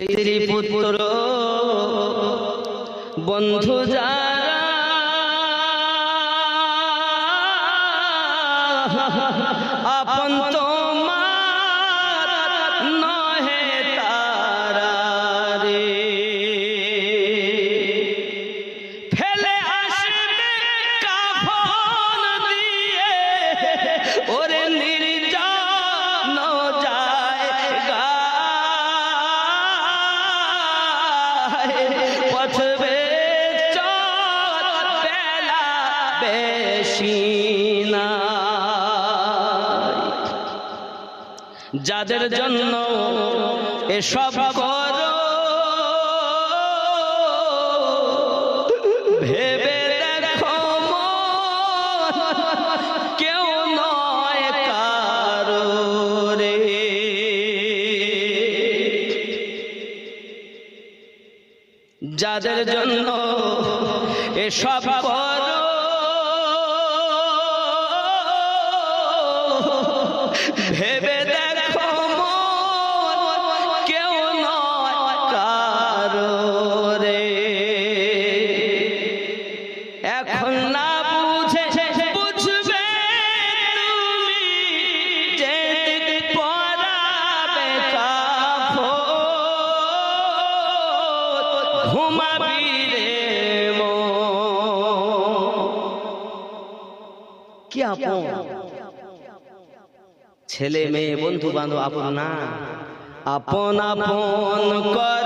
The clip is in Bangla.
স্ত্রী পুত্র বন্ধু যারা আপন তোমার নহে তারা রে ফেলে আসবে কাফন দিয়ে ওরে নির্জন জায়গা পথবে চল বেলা বেশি না যাদের জন্য এসব করো ভেবে দেখো কেউ নয় কারো রে যাদের জন্য এসব করো ভেবে দেখো কেউ নয় কারো রে এখন না বুঝে বুঝবে তুমি যে পরাবে কাফন ঘুমাবি রে মন কি আপন ছেলে মেয়ে বন্ধু বান্ধব আপন না আপন আপন কর